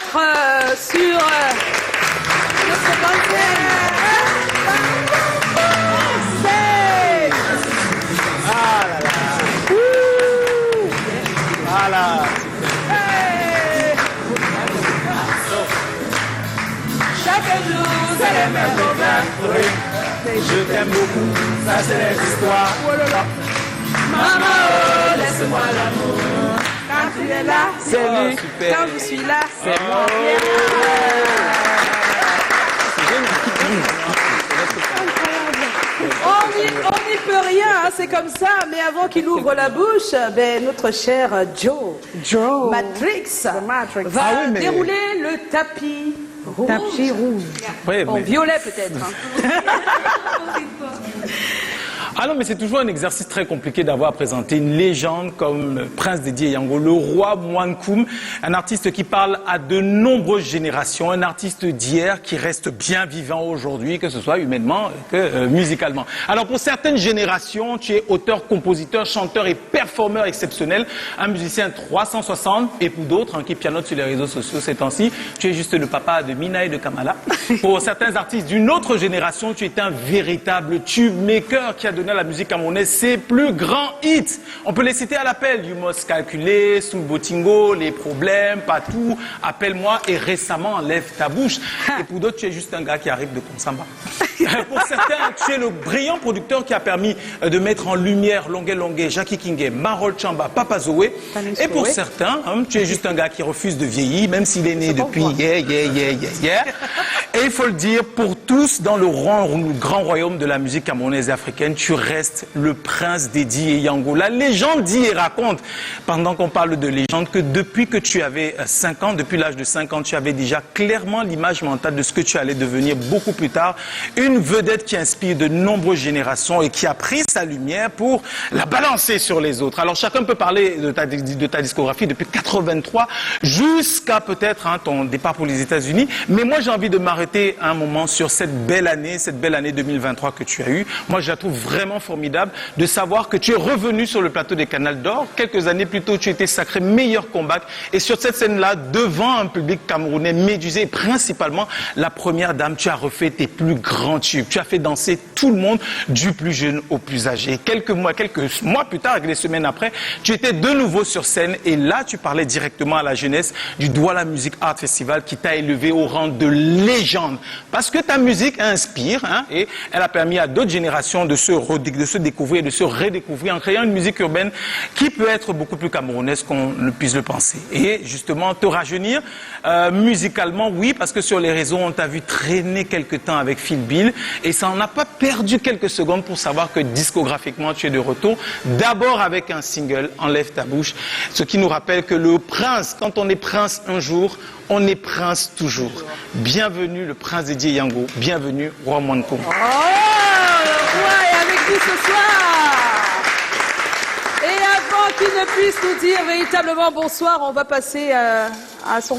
être sur notre concert. Ah là là. Voilà. Chaque jour, c'est les mêmes problèmes. Je t'aime beaucoup, ça c'est les histoires. Oh là là. Maman, oh, laisse-moi l'amour. Quand tu es là, c'est lui. Super. Quand je suis là, c'est moi. On n'y peut rien, hein, c'est comme ça. Mais avant qu'il ouvre la bouche, ben, notre cher Joe Matrix va dérouler le tapis rouge. Tapis rouge. Oui, En violet peut-être. Hein. Ah non, mais c'est toujours un exercice très compliqué d'avoir à présenter une légende comme Prince Dédié Yango, le roi Mwankoum, un artiste qui parle à de nombreuses générations, un artiste d'hier qui reste bien vivant aujourd'hui, que ce soit humainement que musicalement. Alors pour certaines générations, tu es auteur, compositeur, chanteur et performeur exceptionnel, un musicien 360, et pour d'autres qui pianotent sur les réseaux sociaux ces temps-ci, tu es juste le papa de Mina et de Kamala. Pour certains artistes d'une autre génération, tu es un véritable tube maker qui a donné à la musique camerounaise ses plus grands hits. On peut les citer à l'appel: You Must Calculer, Soul Botingo, Les Problèmes, Patou, Appelle-moi et récemment Lève ta bouche. Et pour d'autres, tu es juste un gars qui arrive de Konsamba. Pour certains, tu es le brillant producteur qui a permis de mettre en lumière Longué Longué, Jackie Kingé, Marol Chamba, Papa Zoé. Et pour certains, tu es juste un gars qui refuse de vieillir, même s'il est né depuis hier. Et il faut le dire, pour tous dans le grand royaume de la musique camerounaise et africaine, tu restes le prince Dédié Yango. La légende dit et raconte, pendant qu'on parle de légende, que depuis que tu avais 5 ans, depuis l'âge de 5 ans, tu avais déjà clairement l'image mentale de ce que tu allais devenir beaucoup plus tard. Une vedette qui inspire de nombreuses générations et qui a pris sa lumière pour la balancer sur les autres. Alors chacun peut parler de ta discographie depuis 83 jusqu'à peut-être ton départ pour les États-Unis. Mais moi j'ai envie de m'arrêter un moment sur cette belle année 2023 que tu as eue. Moi je la trouve vraiment formidable de savoir que tu es revenu sur le plateau des Canals d'Or. Quelques années plus tôt, tu étais sacré meilleur comeback. Et sur cette scène-là, devant un public camerounais médusé, et principalement la première dame, tu as refait tes plus grands tubes. Tu as fait danser tout le monde, du plus jeune au plus âgé. Quelques mois plus tard, des semaines après, tu étais de nouveau sur scène. Et là, tu parlais directement à la jeunesse du Douala Music Art Festival qui t'a élevé au rang de légende. Parce que ta musique inspire, et elle a permis à d'autres générations de se découvrir, de se redécouvrir en créant une musique urbaine qui peut être beaucoup plus camerounaise qu'on ne puisse le penser. Et justement, te rajeunir musicalement, oui, parce que sur les réseaux, on t'a vu traîner quelque temps avec Phil Bill et ça n'en a pas perdu quelques secondes pour savoir que discographiquement, tu es de retour. D'abord avec un single, Enlève ta bouche, ce qui nous rappelle que le prince, quand on est prince un jour, on est prince toujours. Bienvenue le prince Dédié Yango, bienvenue roi Mwankoum. Oh, le roi est avec nous ce soir. Et avant qu'il ne puisse nous dire véritablement bonsoir, on va passer à son